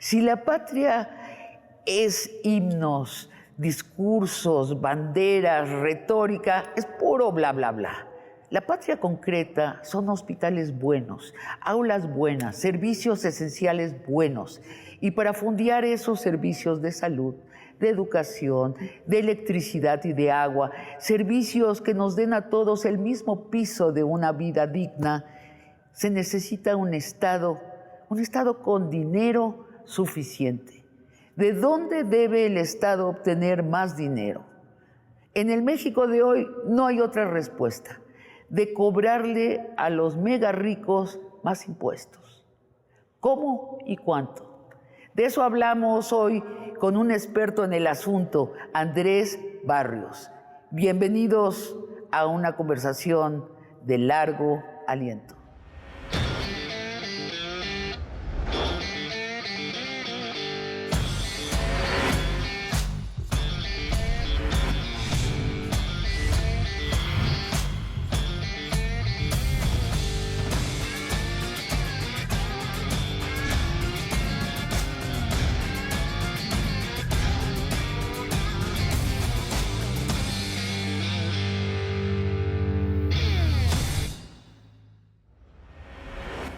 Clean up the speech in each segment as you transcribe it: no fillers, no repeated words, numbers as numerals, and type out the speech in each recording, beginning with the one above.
Si la patria es himnos, discursos, banderas, retórica, es puro bla, bla, bla. La patria concreta son hospitales buenos, aulas buenas, servicios esenciales buenos. Y para fondear esos servicios de salud, de educación, de electricidad y de agua, servicios que nos den a todos el mismo piso de una vida digna, se necesita un Estado con dinero suficiente. ¿De dónde debe el Estado obtener más dinero? En el México de hoy no hay otra respuesta: de cobrarle a los mega ricos más impuestos. ¿Cómo y cuánto? De eso hablamos hoy con un experto en el asunto, Andrés Barrios. Bienvenidos a una conversación de largo aliento.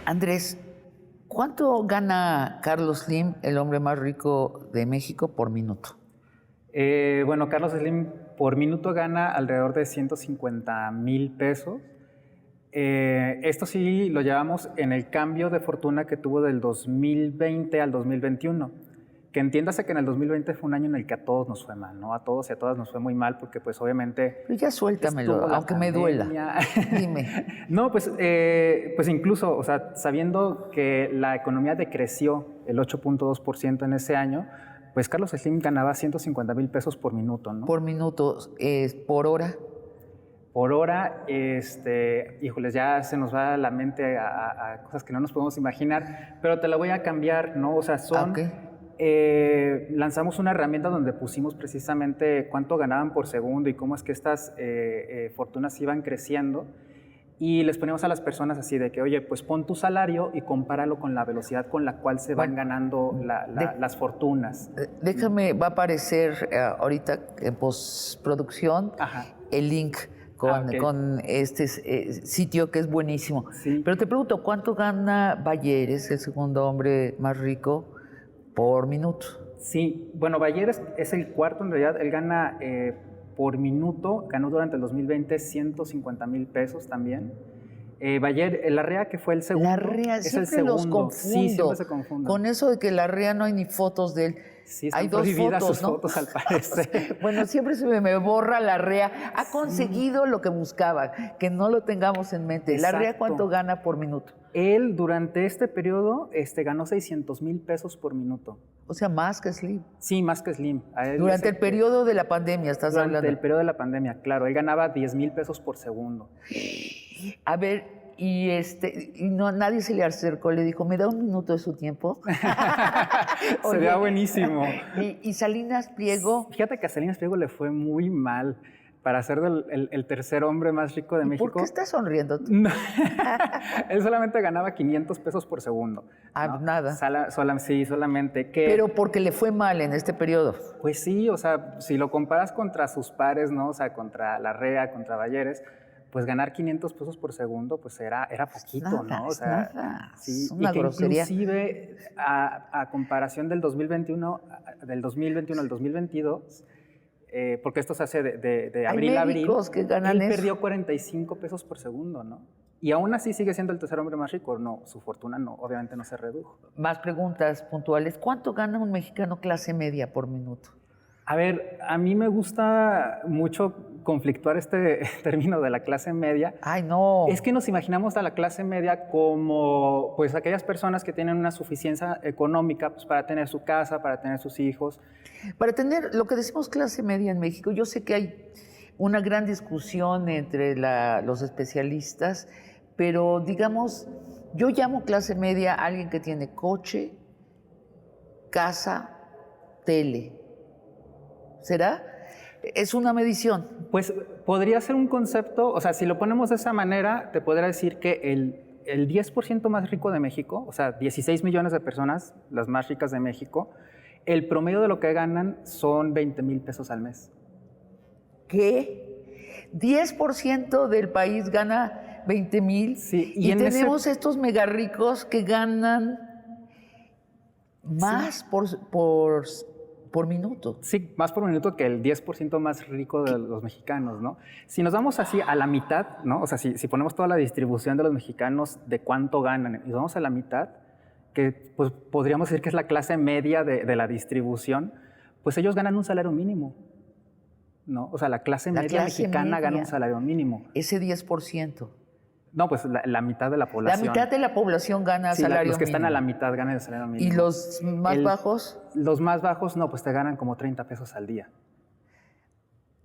Andrés, ¿cuánto gana Carlos Slim, el hombre más rico de México, por minuto? Bueno, Carlos Slim por minuto gana alrededor de 150,000 pesos. Esto sí lo llevamos en el cambio de fortuna que tuvo del 2020 al 2021. Que entiéndase que en el 2020 fue un año en el que a todos nos fue mal, ¿no? A todos y a todas nos fue muy mal porque pues obviamente... Pero ya suéltamelo, aunque me duela. Dime. No, pues incluso, o sea, sabiendo que la economía decreció el 8.2% en ese año, pues Carlos Slim ganaba 150,000 pesos por minuto, ¿no? Por minuto, ¿por hora? Por hora, híjoles, ya se nos va la mente a cosas que no nos podemos imaginar, pero te la voy a cambiar, ¿no? O sea, son... Okay. Lanzamos una herramienta donde pusimos precisamente cuánto ganaban por segundo y cómo es que estas fortunas iban creciendo, y les ponemos a las personas así de que, oye, pues pon tu salario y compáralo con la velocidad con la cual se van ganando las fortunas. Déjame, va a aparecer ahorita en postproducción el link con este sitio que es buenísimo. Sí. Pero te pregunto, ¿cuánto gana Bayer, el segundo hombre más rico, por minuto? Sí, bueno, Bayer es el cuarto en realidad. Él gana por minuto, ganó durante el 2020 150,000 pesos también. Bayer, Larrea, que fue el segundo, Larrea, es siempre el segundo. los confundo. Sí, siempre se confunden. Con eso de que Larrea no hay ni fotos de él. Sí, están hay dos prohibidas fotos, sus ¿no? fotos, al parecer. Bueno, siempre se me borra Larrea. Ha conseguido lo que buscaba, que no lo tengamos en mente. Exacto. ¿Larrea cuánto gana por minuto? Él, durante este periodo, ganó 600,000 pesos por minuto. O sea, más que Slim. Sí, más que Slim. Durante el periodo de la pandemia, estás hablando. Durante el periodo de la pandemia, claro. Él ganaba 10,000 pesos por segundo. A ver, y nadie se le acercó, le dijo, ¿me da un minuto de su tiempo? Sería buenísimo. ¿Y Salinas Pliego? Fíjate que a Salinas Pliego le fue muy mal para ser el tercer hombre más rico de México. ¿Por qué estás sonriendo tú? No. Él solamente ganaba 500 pesos por segundo. Ah, ¿no? Nada. Sí, solamente. Pero porque le fue mal en este periodo. Pues sí, o sea, si lo comparas contra sus pares, ¿no? O sea, contra Larrea, contra Bayeres, pues ganar 500 pesos por segundo, pues era poquito, nada, ¿no? O sea, nada. sí, Es una y que grosería. inclusive a comparación del 2021 al 2022, porque esto se hace de abril a abril, que ganan él eso. perdió 45 pesos por segundo, ¿no? Y aún así sigue siendo el tercer hombre más rico. No, su fortuna no, obviamente no se redujo. Más preguntas puntuales. ¿Cuánto gana un mexicano clase media por minuto? A ver, a mí me gusta mucho conflictuar este término de la clase media. ¡Ay, no! Es que nos imaginamos a la clase media como pues aquellas personas que tienen una suficiencia económica pues, para tener su casa, para tener sus hijos. Para tener lo que decimos clase media en México, yo sé que hay una gran discusión entre los especialistas, pero digamos, yo llamo clase media a alguien que tiene coche, casa, tele. ¿Será? ¿Es una medición? Pues podría ser un concepto, o sea, si lo ponemos de esa manera, te podría decir que el 10% más rico de México, o sea, 16 millones de personas, las más ricas de México, el promedio de lo que ganan son 20,000 pesos al mes. ¿Qué? 10% del país gana 20,000 Sí, y tenemos estos mega ricos que ganan más por minuto. Sí, más por minuto que el 10% más rico de los mexicanos, ¿no? Si nos vamos así a la mitad, ¿no? O sea, si ponemos toda la distribución de los mexicanos de cuánto ganan y nos vamos a la mitad, que pues podríamos decir que es la clase media de la distribución, pues ellos ganan un salario mínimo, ¿no? O sea, la clase media mexicana gana un salario mínimo. Ese 10%. No, pues la mitad de la población. La mitad de la población gana salario mínimo. Los que están a la mitad ganan el salario mínimo. ¿Y los más bajos? Los más bajos, no, pues te ganan como 30 pesos al día.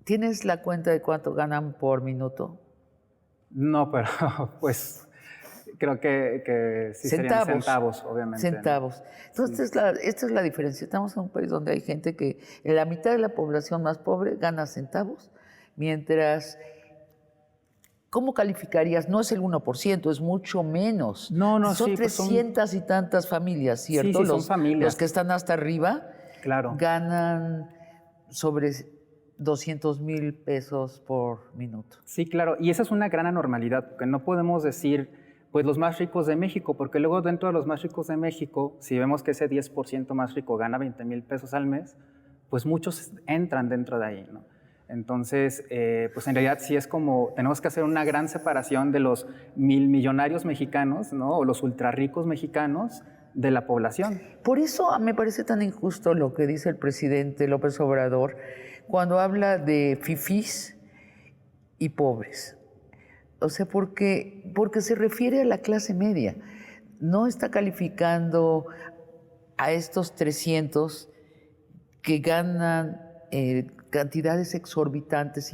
¿Tienes la cuenta de cuánto ganan por minuto? No, pero pues creo que sí serían centavos, obviamente. Centavos. Entonces, sí. Esta es la diferencia. Estamos en un país donde hay gente que la mitad de la población más pobre gana centavos, mientras... ¿Cómo calificarías? No es el 1%, es mucho menos. No, son sí, 300 y tantas familias, ¿cierto? Sí, son familias. Los que están hasta arriba ganan sobre 200,000 pesos por minuto. Sí, claro. Y esa es una gran anormalidad, porque no podemos decir, pues, los más ricos de México, porque luego dentro de los más ricos de México, si vemos que ese 10% más rico gana 20,000 pesos al mes, pues muchos entran dentro de ahí, ¿no? Entonces, pues en realidad sí es como, tenemos que hacer una gran separación de los millonarios mexicanos, ¿no? O los ultrarricos mexicanos de la población. Por eso me parece tan injusto lo que dice el presidente López Obrador cuando habla de fifís y pobres. O sea, porque se refiere a la clase media. No está calificando a estos 300 que ganan cantidades exorbitantes,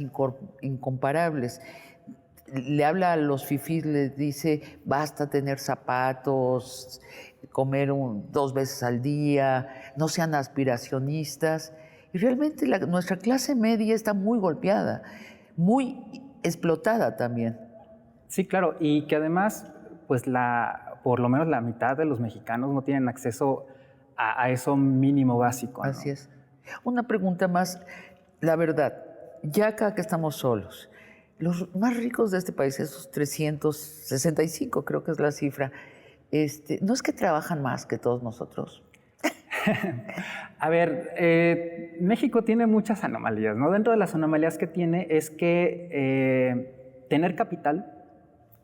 incomparables. Le habla a los fifís, les dice, basta tener zapatos, comer 2 veces al día, no sean aspiracionistas. Y realmente nuestra clase media está muy golpeada, muy explotada también. Sí, claro, y que además, pues por lo menos la mitad de los mexicanos no tienen acceso a eso mínimo básico, ¿no? Así es. Una pregunta más, la verdad, ya acá que estamos solos, los más ricos de este país, esos 365 creo que es la cifra, ¿no es que trabajan más que todos nosotros? A ver, México tiene muchas anomalías, ¿no? Dentro de las anomalías que tiene es que tener capital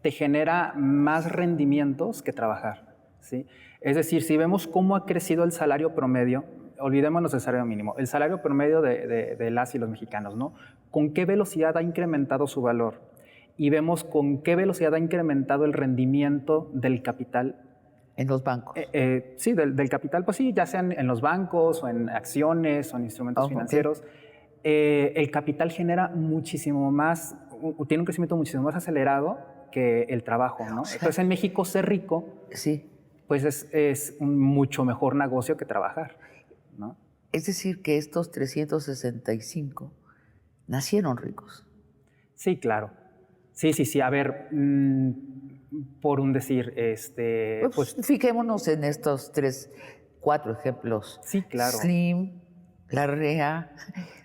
te genera más rendimientos que trabajar, ¿sí? Es decir, si vemos cómo ha crecido el salario promedio, olvidémonos del salario mínimo, el salario promedio de las y los mexicanos, ¿no? ¿Con qué velocidad ha incrementado su valor? Y vemos con qué velocidad ha incrementado el rendimiento del capital. ¿En los bancos? Sí, del capital, pues sí, ya sean en los bancos o en acciones o en instrumentos financieros. El capital genera muchísimo más, tiene un crecimiento muchísimo más acelerado que el trabajo, ¿no? O sea, entonces en México ser rico, pues es un mucho mejor negocio que trabajar, ¿no? Es decir, que estos 365 nacieron ricos. Sí, claro. Sí. A ver, por un decir, pues fijémonos en estos 4 ejemplos. Sí, claro. Slim, Larrea,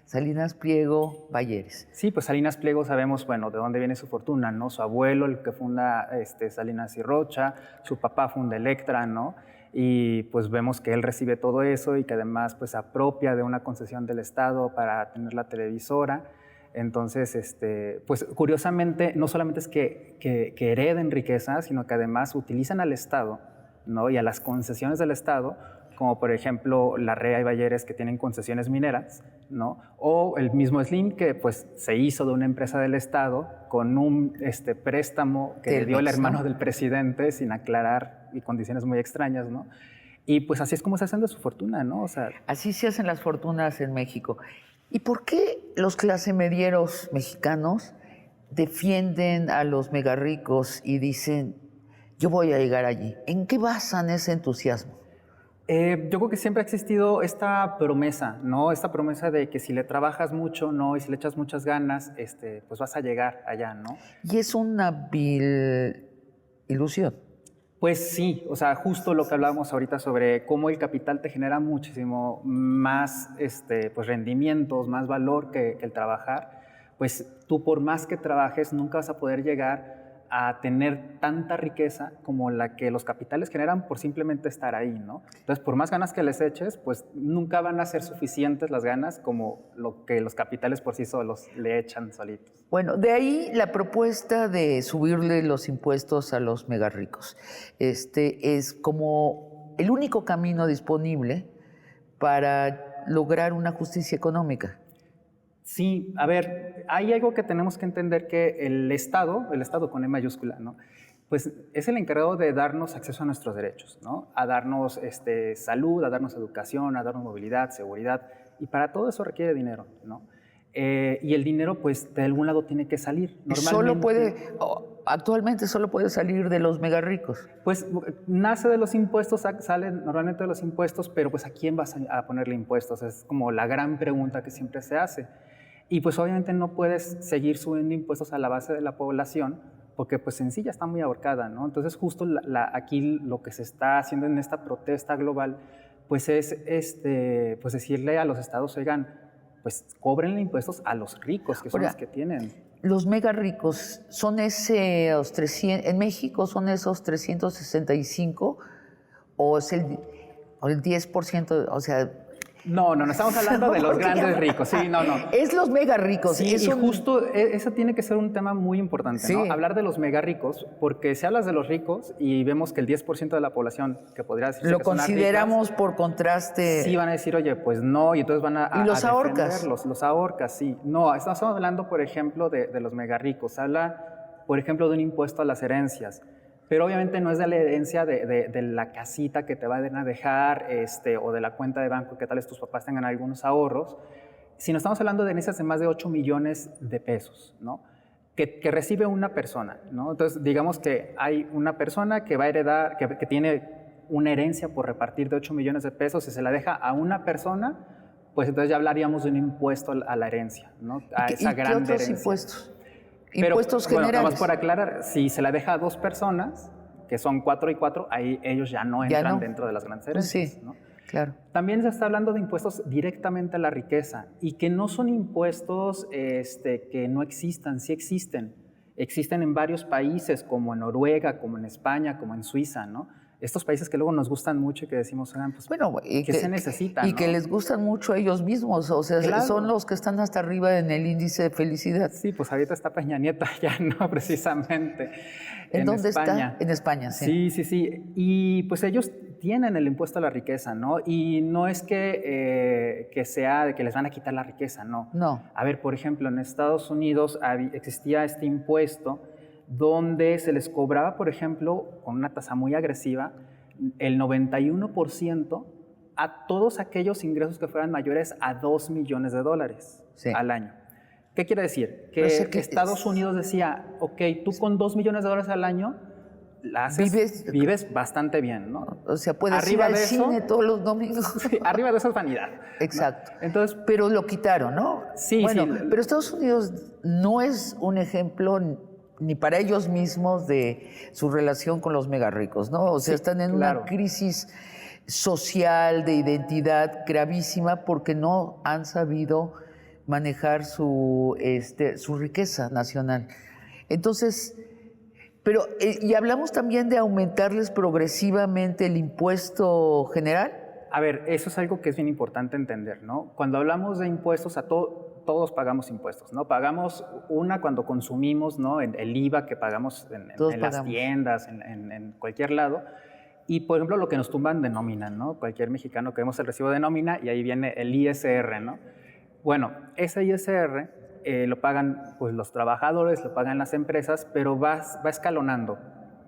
Salinas Pliego, Bayeres. Sí, pues Salinas Pliego sabemos, bueno, de dónde viene su fortuna, ¿no? Su abuelo, el que funda Salinas y Rocha, su papá funda Electra, ¿no? Y pues vemos que él recibe todo eso y que además pues apropia de una concesión del Estado para tener la televisora. Entonces, pues curiosamente, no solamente es que hereden riqueza, sino que además utilizan al Estado, ¿no? Y a las concesiones del Estado, como por ejemplo Larrea y Bayeres, que tienen concesiones mineras, ¿no? O el mismo Slim, que pues se hizo de una empresa del Estado con un préstamo que le dio el hermano del presidente sin aclarar y condiciones muy extrañas, ¿no? Y pues así es como se hacen de su fortuna, ¿no? O sea, así se hacen las fortunas en México. ¿Y por qué los clasemedieros mexicanos defienden a los megarricos y dicen, yo voy a llegar allí? ¿En qué basan ese entusiasmo? Yo creo que siempre ha existido esta promesa, ¿no? Esta promesa de que si le trabajas mucho, ¿no? Y si le echas muchas ganas, pues vas a llegar allá, ¿no? Y es una vil ilusión. Pues sí, o sea, justo lo que hablábamos ahorita sobre cómo el capital te genera muchísimo más pues rendimientos, más valor que el trabajar, pues tú por más que trabajes nunca vas a poder llegar a tener tanta riqueza como la que los capitales generan por simplemente estar ahí, ¿no? Entonces, por más ganas que les eches, pues nunca van a ser suficientes las ganas como lo que los capitales por sí solos le echan solitos. Bueno, de ahí la propuesta de subirle los impuestos a los megarricos. Es como el único camino disponible para lograr una justicia económica. Sí, a ver, hay algo que tenemos que entender que el Estado con E mayúscula, ¿no? Pues es el encargado de darnos acceso a nuestros derechos, ¿no? A darnos salud, a darnos educación, a darnos movilidad, seguridad, y para todo eso requiere dinero, ¿no? Y el dinero, pues, de algún lado tiene que salir. Actualmente solo puede salir de los megarricos. Pues nace de los impuestos, sale normalmente de los impuestos, pero pues ¿a quién vas a ponerle impuestos? Es como la gran pregunta que siempre se hace. Y pues obviamente no puedes seguir subiendo impuestos a la base de la población porque pues en sí ya está muy ahorcada, ¿no? Entonces justo aquí lo que se está haciendo en esta protesta global pues es pues decirle a los estados, oigan, pues cóbrenle impuestos a los ricos, que son los que tienen. Los mega ricos son esos 300, en México son esos 365 o es el 10%, o sea... No, estamos hablando de los grandes ricos, sí, no. Es los mega ricos. Sí, y justo eso tiene que ser un tema muy importante, sí, ¿no? Hablar de los mega ricos, porque si hablas de los ricos y vemos que el 10% de la población, que podría decirse lo que son consideramos ricas, por contraste. Sí, van a decir, oye, pues no, y entonces van a ¿Y los ahorcas? Los ahorcas, sí. No, estamos hablando, por ejemplo, de los mega ricos. Habla, por ejemplo, de un impuesto a las herencias. Pero obviamente no es de la herencia de la casita que te van a dejar o de la cuenta de banco que tal vez tus papás tengan algunos ahorros, sino estamos hablando de herencias de más de 8 millones de pesos, ¿no? Que recibe una persona, ¿no? Entonces, digamos que hay una persona que va a heredar, que tiene una herencia por repartir de 8 millones de pesos y se la deja a una persona, pues entonces ya hablaríamos de un impuesto a la herencia, ¿no? A esa gran herencia. ¿Y qué otros impuestos? Pero, impuestos generales. Bueno, por aclarar, si se la deja a 2 personas, que son 4 y 4, ahí ellos ya no entran dentro de las grandes herencias. Sí, ¿no? Claro. También se está hablando de impuestos directamente a la riqueza y que no son impuestos que no existan, sí existen. Existen en varios países, como en Noruega, como en España, como en Suiza, ¿no? Estos países que luego nos gustan mucho y que decimos, pues, bueno, ¿qué se necesita? Y ¿no? que les gustan mucho a ellos mismos, o sea, claro, son los que están hasta arriba en el índice de felicidad. Sí, pues ahorita está Peña Nieto ya, ¿no? Precisamente. ¿En dónde España está? En España, sí. Sí. Y pues ellos tienen el impuesto a la riqueza, ¿no? Y no es que sea de que les van a quitar la riqueza, no. No. A ver, por ejemplo, en Estados Unidos existía este impuesto donde se les cobraba, por ejemplo, con una tasa muy agresiva, el 91% a todos aquellos ingresos que fueran mayores a $2 millones al año. ¿Qué quiere decir? Que Estados Unidos decía, ok, tú con $2 millones al año vives bastante bien, ¿no? O sea, puedes ir al cine todos los domingos. Sí, arriba de eso es vanidad. Exacto. ¿No? Entonces, pero lo quitaron, ¿no? Sí, bueno, sí. Pero Estados Unidos no es un ejemplo ni para ellos mismos de su relación con los megarricos, ¿no? O sea, sí, están en una crisis social, de identidad gravísima porque no han sabido manejar su riqueza nacional. Entonces, pero, y hablamos también de aumentarles progresivamente el impuesto general. A ver, eso es algo que es bien importante entender, ¿no? Cuando hablamos de impuestos, todos pagamos impuestos, ¿no? Pagamos cuando consumimos, ¿no? El IVA que pagamos en las tiendas, en cualquier lado. Y, por ejemplo, lo que nos tumban de nómina, ¿no? Cualquier mexicano que vemos el recibo de nómina y ahí viene el ISR, ¿no? Bueno, ese ISR lo pagan pues, los trabajadores, lo pagan las empresas, pero va escalonando.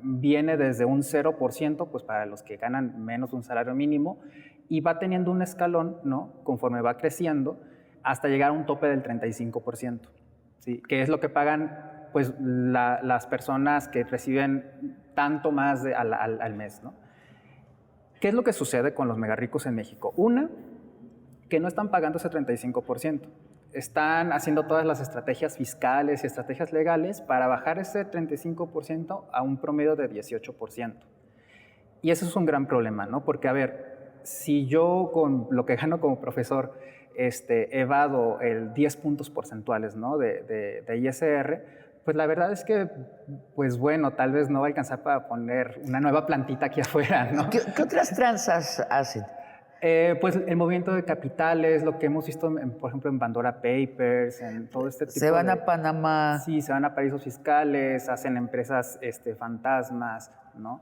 Viene desde un 0%, pues para los que ganan menos de un salario mínimo, y va teniendo un escalón, ¿no? Conforme va creciendo, hasta llegar a un tope del 35%, ¿sí? Que es lo que pagan pues, las personas que reciben tanto más al mes, ¿no? ¿Qué es lo que sucede con los megarricos en México? Una, que no están pagando ese 35%. Están haciendo todas las estrategias fiscales y estrategias legales para bajar ese 35% a un promedio de 18%. Y eso es un gran problema, ¿no? Porque, a ver, si yo con lo que gano como profesor evado el 10 puntos porcentuales, ¿no? de ISR, pues la verdad es que, pues bueno, tal vez no va a alcanzar para poner una nueva plantita aquí afuera, ¿no? ¿Qué otras tranzas hacen? Pues el movimiento de capitales, lo que hemos visto, por ejemplo, en Pandora Papers, en todo este tipo de... Se van a Panamá. Sí, se van a paraísos fiscales, hacen empresas fantasmas, ¿no?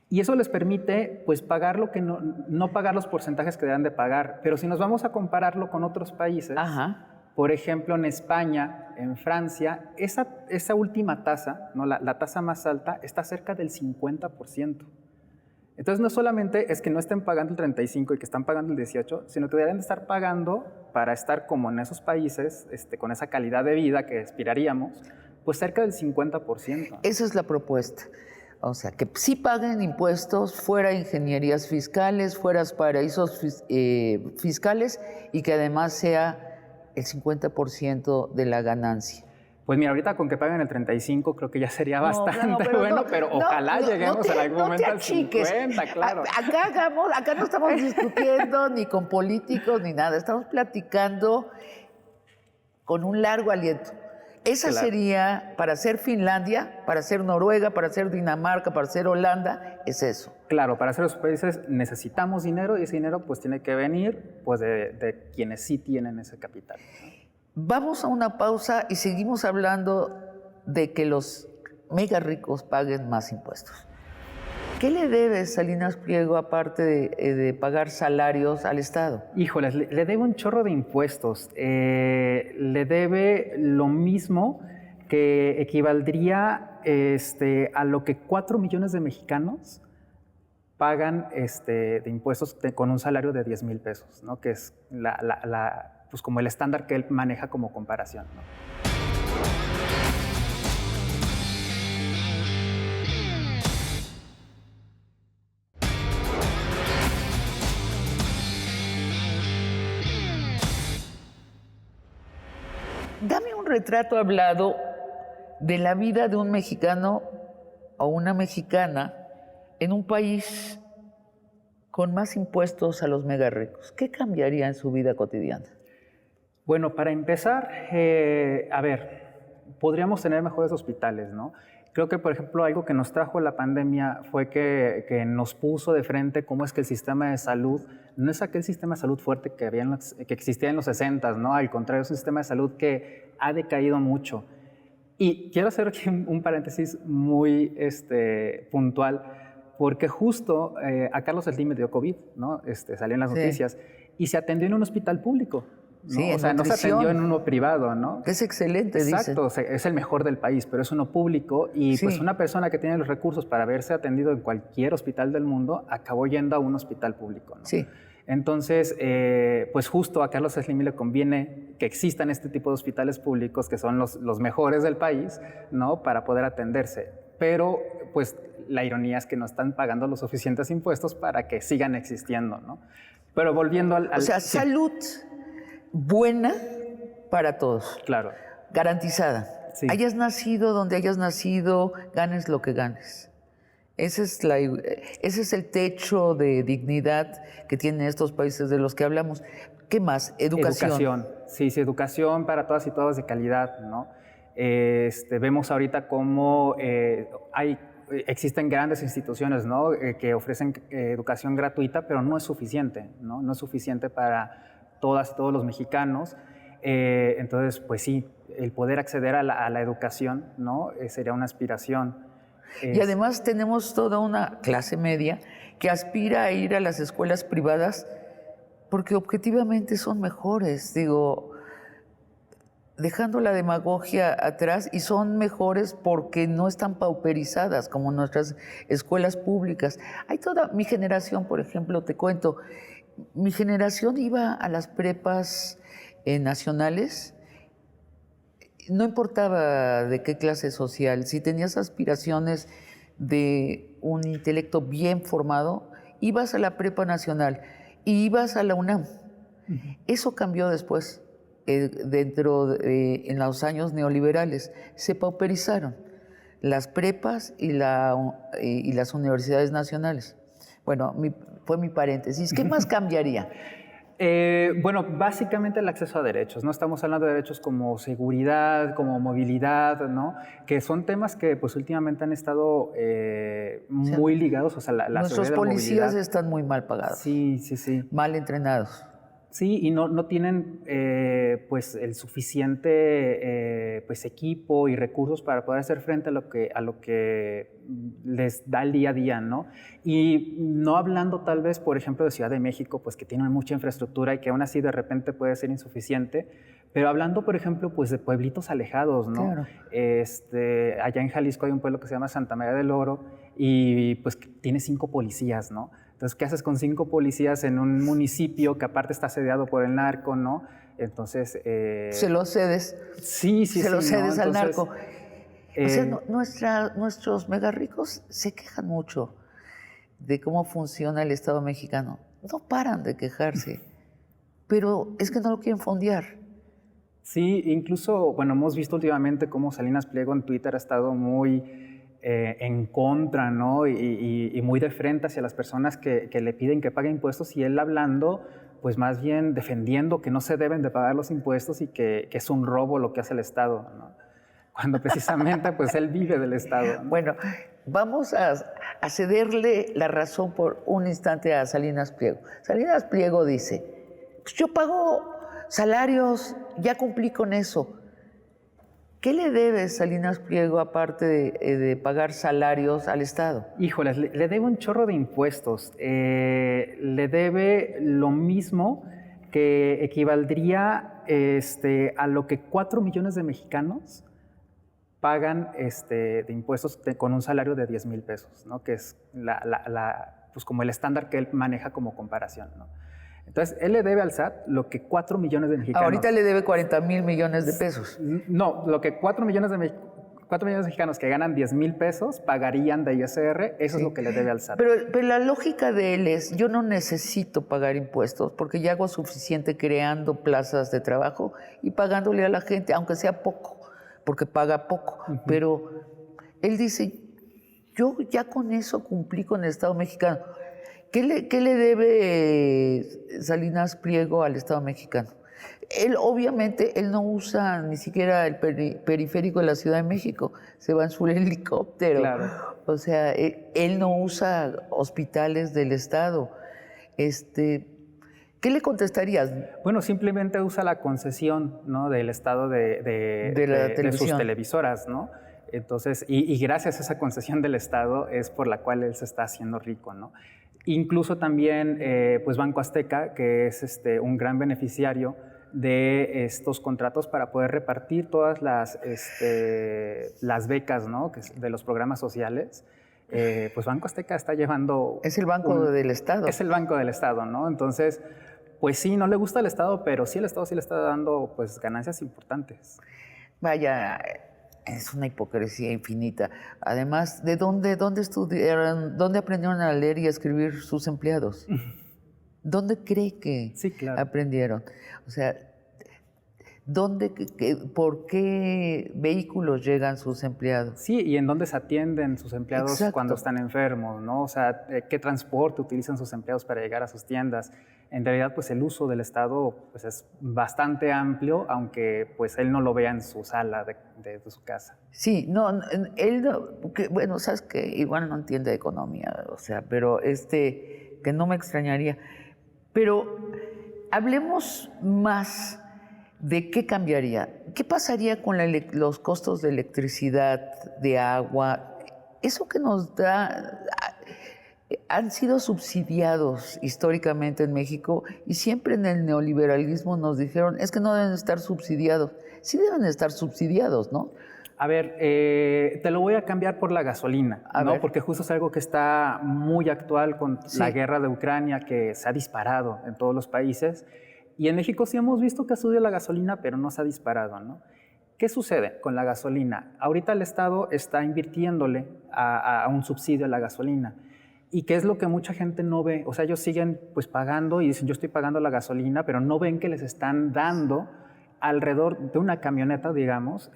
Y eso les permite, pues, pagar lo que no pagar los porcentajes que deben de pagar. Pero si nos vamos a compararlo con otros países, Ajá. por ejemplo, en España, en Francia, esa última tasa, ¿no? La tasa más alta, está cerca del 50%. Entonces, no solamente es que no estén pagando el 35 y que están pagando el 18, sino que deberían de estar pagando para estar como en esos países, con esa calidad de vida que aspiraríamos, pues cerca del 50%. Esa es la propuesta. O sea, que sí paguen impuestos, fuera ingenierías fiscales, fuera paraísos fiscales y que además sea el 50% de la ganancia. Pues mira, ahorita con que paguen el 35 creo que ya sería bastante bueno, pero ojalá lleguemos en algún momento al 50, claro. Acá no estamos discutiendo ni con políticos ni nada, estamos platicando con un largo aliento. Esa claro. sería, para ser Finlandia, para ser Noruega, para ser Dinamarca, para ser Holanda, es eso. Claro, para ser esos países necesitamos dinero y ese dinero pues tiene que venir pues de quienes sí tienen ese capital, ¿no? Vamos a una pausa y seguimos hablando de que los mega ricos paguen más impuestos. ¿Qué le debe Salinas Pliego aparte de pagar salarios al Estado? Híjoles, le debe un chorro de impuestos. Le debe lo mismo que equivaldría a lo que 4 millones de mexicanos pagan de impuestos con un salario de 10,000 pesos, ¿no? Que es pues como el estándar que él maneja como comparación, ¿no? Dame un retrato hablado de la vida de un mexicano o una mexicana en un país con más impuestos a los mega ricos. ¿Qué cambiaría en su vida cotidiana? Bueno, para empezar, a ver, podríamos tener mejores hospitales, ¿no? Creo que, por ejemplo, algo que nos trajo la pandemia fue que nos puso de frente cómo es que el sistema de salud no es aquel sistema de salud fuerte que existía en los 60, ¿no? Al contrario, es un sistema de salud que ha decaído mucho. Y quiero hacer aquí un paréntesis muy puntual, porque justo a Carlos Slim le dio COVID, ¿no? Salió en las noticias, y se atendió en un hospital público, ¿no? Sí, o sea, no se atendió en uno privado, ¿no? Es excelente, dicen. Exacto, es el mejor del país, pero es uno público y Sí. pues una persona que tiene los recursos para haberse atendido en cualquier hospital del mundo acabó yendo a un hospital público, ¿no? Sí. Entonces, pues justo a Carlos Slim le conviene que existan este tipo de hospitales públicos que son los mejores del país, ¿no? Para poder atenderse. Pero, pues, la ironía es que no están pagando los suficientes impuestos para que sigan existiendo, ¿no? Pero volviendo al... O sea, sí, salud buena para todos. claro. Garantizada. Sí. Hayas nacido donde hayas nacido, ganes lo que ganes. Ese es el techo de dignidad que tienen estos países de los que hablamos. ¿Qué más? Educación. Sí, educación para todas y todos de calidad, ¿no? Vemos ahorita cómo existen grandes instituciones, ¿no? Que ofrecen educación gratuita, pero no es suficiente, ¿no? No es suficiente para todas y todos los mexicanos. Entonces, pues sí, el poder acceder a la educación, ¿no? Sería una aspiración. Y además tenemos toda una clase media que aspira a ir a las escuelas privadas porque objetivamente son mejores, digo, dejando la demagogia atrás, y son mejores porque no están pauperizadas como nuestras escuelas públicas. Hay toda mi generación, por ejemplo, te cuento, mi generación iba a las prepas nacionales. No importaba de qué clase social, si tenías aspiraciones de un intelecto bien formado, ibas a la prepa nacional y ibas a la UNAM. Eso cambió después, en los años neoliberales. Se pauperizaron las prepas y las universidades nacionales. Bueno, fue mi paréntesis. ¿Qué más cambiaría? Bueno, básicamente el acceso a derechos, ¿no? Estamos hablando de derechos como seguridad, como movilidad, ¿no? Que son temas que pues últimamente han estado muy ligados, o sea, la Nuestros seguridad y la policías movilidad. están muy mal pagados. Sí, sí, sí. Mal entrenados. Sí, y no tienen pues el suficiente pues equipo y recursos para poder hacer frente a lo que les da el día a día, ¿no? Y no hablando tal vez, por ejemplo, de Ciudad de México, pues que tienen mucha infraestructura y que aún así de repente puede ser insuficiente, pero hablando, por ejemplo, pues de pueblitos alejados, ¿no? Claro. Allá en Jalisco hay un pueblo que se llama Santa María del Oro y pues tiene 5 policías, ¿no? Entonces, ¿qué haces con 5 policías en un municipio que aparte está asediado por el narco, ¿no? Entonces... se lo cedes. Sí, se lo cedes ¿no? al Entonces, narco. O sea, nuestros mega ricos se quejan mucho de cómo funciona el Estado mexicano. No paran de quejarse, pero es que no lo quieren fondear. Sí, incluso, bueno, hemos visto últimamente cómo Salinas Pliego en Twitter ha estado muy en contra, ¿no? Y muy de frente hacia las personas que le piden que pague impuestos y él hablando, pues más bien defendiendo que no se deben de pagar los impuestos y que es un robo lo que hace el Estado, ¿no? Cuando precisamente pues él vive del Estado, ¿no? Bueno, vamos a cederle la razón por un instante a Salinas Pliego. Salinas Pliego dice, pues yo pago salarios, ya cumplí con eso. ¿Qué le debe Salinas Pliego aparte de pagar salarios al Estado? Híjoles, le debe un chorro de impuestos. Le debe lo mismo que equivaldría a lo que 4 millones de mexicanos pagan de impuestos con un salario de 10,000 pesos, ¿no? Que es pues como el estándar que él maneja como comparación, ¿no? Entonces, él le debe al SAT lo que 4 millones de mexicanos... Ahorita le debe 40,000 millones de pesos. No, lo que 4 millones de mexicanos que ganan 10,000 pesos pagarían de ISR, eso es lo que le debe al SAT. Pero la lógica de él es, yo no necesito pagar impuestos porque ya hago suficiente creando plazas de trabajo y pagándole a la gente, aunque sea poco, porque paga poco. Pero él dice, yo ya con eso cumplí con el Estado mexicano. ¿Qué le debe Salinas Pliego al Estado mexicano? Él, obviamente, él no usa ni siquiera el periférico de la Ciudad de México, se va en su helicóptero. Claro. O sea, él no usa hospitales del Estado. ¿Qué le contestarías? Bueno, simplemente usa la concesión, ¿no? Del Estado de sus televisoras, ¿no? Entonces, y gracias a esa concesión del Estado es por la cual él se está haciendo rico, ¿no? Incluso también, pues Banco Azteca, que es un gran beneficiario de estos contratos para poder repartir todas las becas, ¿no? De los programas sociales. Pues Banco Azteca está llevando... Es el Banco del Estado. Es el Banco del Estado, ¿no? Entonces, pues sí, no le gusta el Estado, pero sí el Estado sí le está dando pues ganancias importantes. Vaya, es una hipocresía infinita. Además, ¿de dónde estudiaron, dónde aprendieron a leer y a escribir sus empleados? ¿Dónde cree que aprendieron? O sea, ¿por qué vehículos llegan sus empleados? Sí, y en dónde se atienden sus empleados Exacto. Cuando están enfermos, ¿no? O sea, ¿qué transporte utilizan sus empleados para llegar a sus tiendas? En realidad, pues el uso del Estado pues, es bastante amplio, aunque pues él no lo vea en su sala de su casa. Sí, no, él, bueno, sabes que igual no entiende de economía, o sea, pero que no me extrañaría. Pero hablemos más de qué cambiaría. ¿Qué pasaría con los costos de electricidad, de agua? Eso que nos da... Han sido subsidiados históricamente en México y siempre en el neoliberalismo nos dijeron, es que no deben estar subsidiados. Sí deben estar subsidiados, ¿no? A ver, te lo voy a cambiar por la gasolina, ¿no? Porque justo es algo que está muy actual con la guerra de Ucrania, que se ha disparado en todos los países. Y en México sí hemos visto que ha subido la gasolina, pero no se ha disparado, ¿no? ¿Qué sucede con la gasolina? Ahorita el Estado está invirtiéndole a un subsidio a la gasolina. ¿Y qué es lo que mucha gente no ve? O sea, ellos siguen pues pagando y dicen, yo estoy pagando la gasolina, pero no ven que les están dando alrededor de una camioneta, digamos,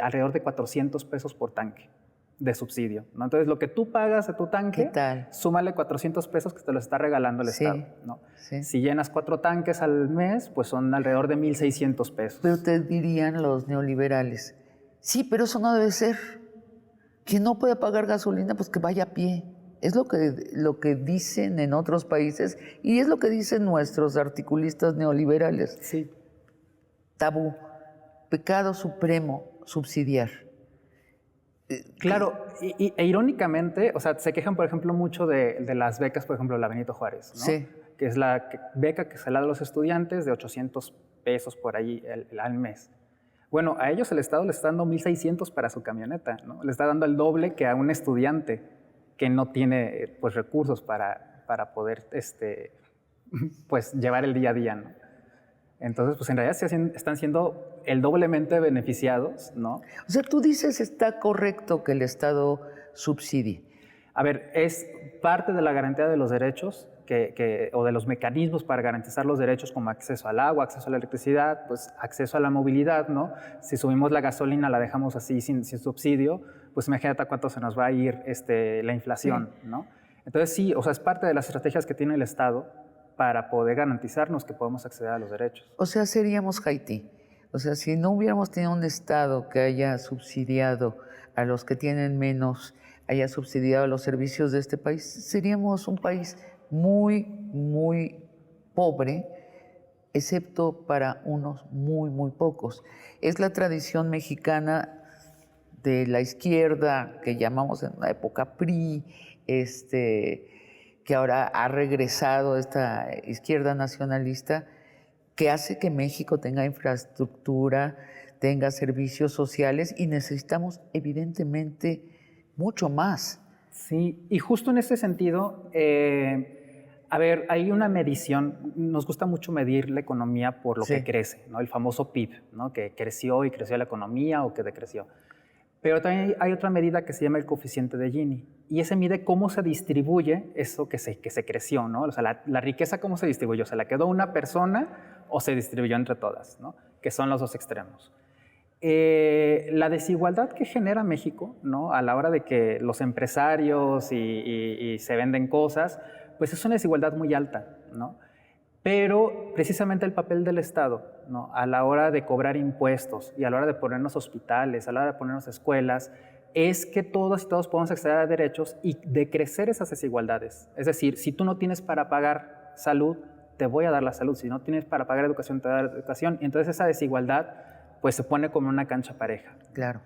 alrededor de 400 pesos por tanque. de subsidio, ¿no? Entonces, lo que tú pagas de tu tanque, ¿Qué tal? súmale 400 pesos que te lo está regalando el Sí, Estado, ¿no? sí. Si llenas 4 tanques al mes, pues son alrededor de 1,600 pesos. Pero te dirían los neoliberales, sí, pero eso no debe ser. Quien no puede pagar gasolina, pues que vaya a pie. Es lo que dicen en otros países y es lo que dicen nuestros articulistas neoliberales. Sí. Tabú, pecado supremo, subsidiar. Claro, e irónicamente, o sea, se quejan, por ejemplo, mucho de las becas, por ejemplo, la Benito Juárez, ¿no? Sí. Que es la beca que se le da a los estudiantes de 800 pesos por ahí al mes. Bueno, a ellos el Estado les está dando 1,600 para su camioneta, ¿no? Le está dando el doble que a un estudiante que no tiene pues, recursos para poder pues, llevar el día a día, ¿no? Entonces, pues en realidad están siendo el doblemente beneficiados, ¿no? O sea, tú dices está correcto que el Estado subsidie. A ver, es parte de la garantía de los derechos o de los mecanismos para garantizar los derechos como acceso al agua, acceso a la electricidad, pues acceso a la movilidad, ¿no? Si subimos la gasolina, la dejamos así sin subsidio, pues imagínate a cuánto se nos va a ir la inflación, sí, ¿no? Entonces sí, o sea, es parte de las estrategias que tiene el Estado para poder garantizarnos que podemos acceder a los derechos. O sea, seríamos Haití. O sea, si no hubiéramos tenido un Estado que haya subsidiado a los que tienen menos, haya subsidiado los servicios de este país, seríamos un país muy, muy pobre, excepto para unos muy, muy pocos. Es la tradición mexicana de la izquierda, que llamamos en la época PRI, que ahora ha regresado esta izquierda nacionalista, que hace que México tenga infraestructura, tenga servicios sociales y necesitamos evidentemente mucho más. Sí, y justo en ese sentido, a ver, hay una medición, nos gusta mucho medir la economía por lo Sí. que crece, ¿no? El famoso PIB, ¿no? Que creció y creció la economía o que decreció. Pero también hay otra medida que se llama el coeficiente de Gini, y ese mide cómo se distribuye eso que se creció, ¿no? O sea, la riqueza cómo se distribuyó, ¿se la quedó una persona o se distribuyó entre todas, ¿no? Que son los dos extremos. La desigualdad que genera México, ¿no? A la hora de que los empresarios y se venden cosas, pues es una desigualdad muy alta, ¿no? Pero precisamente el papel del Estado, ¿no? A la hora de cobrar impuestos y a la hora de ponernos hospitales, a la hora de ponernos escuelas, es que todos y todos podemos acceder a derechos y decrecer esas desigualdades. Es decir, si tú no tienes para pagar salud, te voy a dar la salud. Si no tienes para pagar educación, te voy a dar educación. Entonces esa desigualdad pues se pone como una cancha pareja. Claro.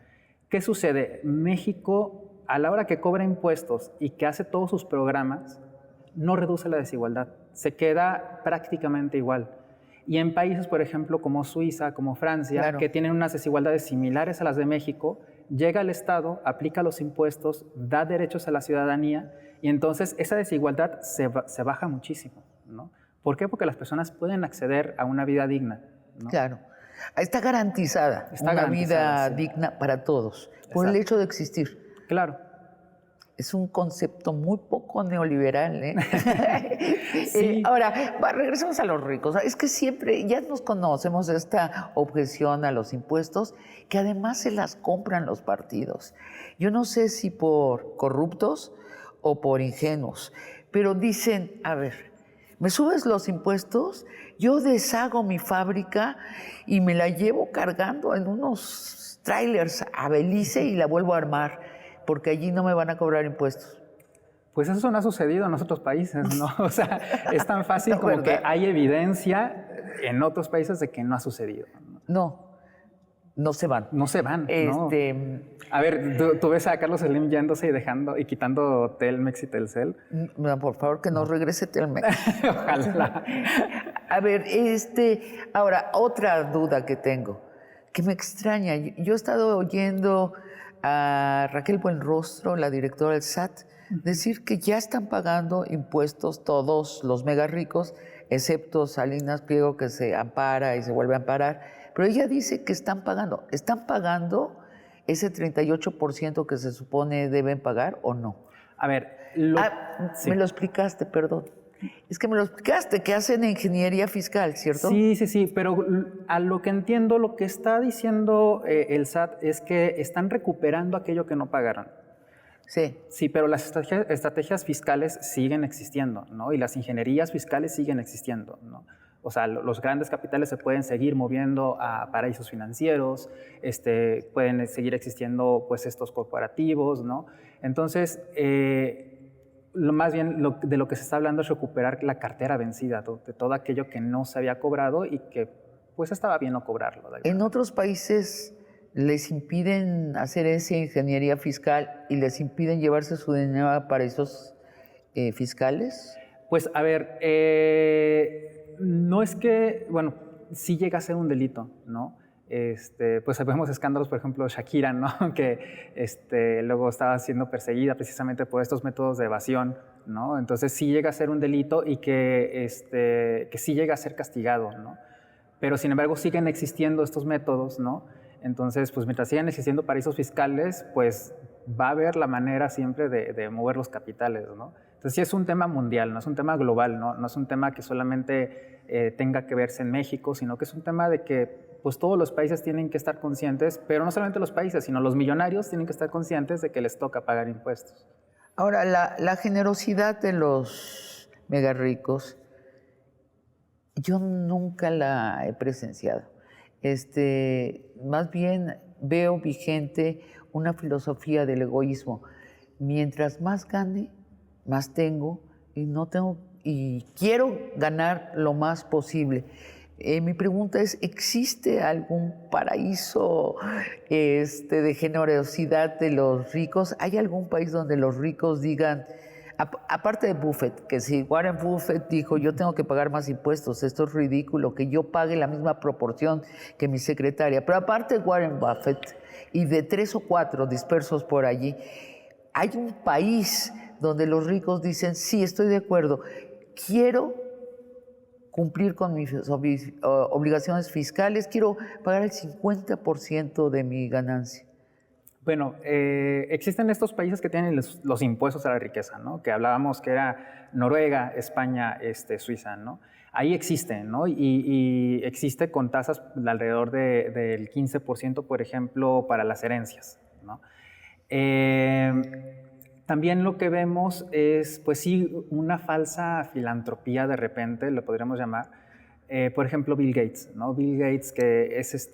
¿Qué sucede? México, a la hora que cobra impuestos y que hace todos sus programas, no reduce la desigualdad, se queda prácticamente igual. Y en países, por ejemplo, como Suiza, como Francia, claro, que tienen unas desigualdades similares a las de México, llega el Estado, aplica los impuestos, da derechos a la ciudadanía y entonces esa desigualdad se baja muchísimo, ¿no? ¿Por qué? Porque las personas pueden acceder a una vida digna, ¿no? Claro. Está garantizada una vida digna para todos, por el hecho de existir. Claro. Es un concepto muy poco neoliberal, ¿eh? Sí. Ahora, regresemos a los ricos. Es que siempre, ya nos conocemos esta objeción a los impuestos, que además se las compran los partidos. Yo no sé si por corruptos o por ingenuos, pero dicen, a ver, ¿me subes los impuestos? Yo deshago mi fábrica y me la llevo cargando en unos trailers a Belice y la vuelvo a armar, porque allí no me van a cobrar impuestos. Pues eso no ha sucedido en otros países, ¿no? O sea, es tan fácil como ¿verdad? Que hay evidencia en otros países de que no ha sucedido. No se van. No se van, no. A ver, ¿tú ves a Carlos Slim yéndose y dejando y quitando Telmex y Telcel? No, por favor, que no regrese Telmex. Ojalá. A ver, ahora, otra duda que tengo, que me extraña. Yo he estado oyendo a Raquel Buenrostro, la directora del SAT, decir que ya están pagando impuestos todos los mega ricos, excepto Salinas Pliego, que se ampara y se vuelve a amparar. Pero ella dice que están pagando. ¿Están pagando ese 38% que se supone deben pagar o no? A ver, sí. Me lo explicaste, perdón. Es que me lo explicaste, que hacen ingeniería fiscal, ¿cierto? Sí, pero a lo que entiendo, lo que está diciendo el SAT es que están recuperando aquello que no pagaron. Sí. Sí, pero las estrategias fiscales siguen existiendo, ¿no? Y las ingenierías fiscales siguen existiendo, ¿no? O sea, los grandes capitales se pueden seguir moviendo a paraísos financieros, pueden seguir existiendo pues estos corporativos, ¿no? Entonces, más bien de lo que se está hablando es recuperar la cartera vencida, de todo aquello que no se había cobrado y que pues estaba bien no cobrarlo. En otros países les impiden hacer esa ingeniería fiscal y les impiden llevarse su dinero a paraísos fiscales. Pues a ver, no es que, bueno, sí llega a ser un delito, ¿no? Pues vemos escándalos, por ejemplo, Shakira, ¿no? Que luego estaba siendo perseguida precisamente por estos métodos de evasión, ¿no? Entonces sí llega a ser un delito y que sí llega a ser castigado, ¿no? Pero sin embargo siguen existiendo estos métodos, ¿no? Entonces, pues mientras sigan existiendo paraísos fiscales, pues va a haber la manera siempre de mover los capitales, ¿no? Entonces sí es un tema mundial, no es un tema global, ¿no? No es un tema que solamente tenga que verse en México, sino que es un tema de que pues todos los países tienen que estar conscientes, pero no solamente los países, sino los millonarios tienen que estar conscientes de que les toca pagar impuestos. Ahora, la generosidad de los mega ricos, yo nunca la he presenciado. Más bien veo vigente una filosofía del egoísmo. Mientras más gane, más tengo y quiero ganar lo más posible. Mi pregunta es, ¿existe algún paraíso de generosidad de los ricos? ¿Hay algún país donde los ricos digan, aparte de Buffett, que si Warren Buffett dijo, yo tengo que pagar más impuestos, esto es ridículo, que yo pague la misma proporción que mi secretaria, pero aparte de Warren Buffett y de 3 o 4 dispersos por allí, hay un país donde los ricos dicen, sí, estoy de acuerdo, quiero cumplir con mis obligaciones fiscales, quiero pagar el 50% de mi ganancia. Bueno, existen estos países que tienen los impuestos a la riqueza, ¿no? Que hablábamos que era Noruega, España, Suiza, ¿no? Ahí existe, ¿no? Y existe con tasas de alrededor del 15%, por ejemplo, para las herencias, ¿no? También lo que vemos es, pues sí, una falsa filantropía de repente, lo podríamos llamar. Por ejemplo, Bill Gates, ¿no? Bill Gates, que es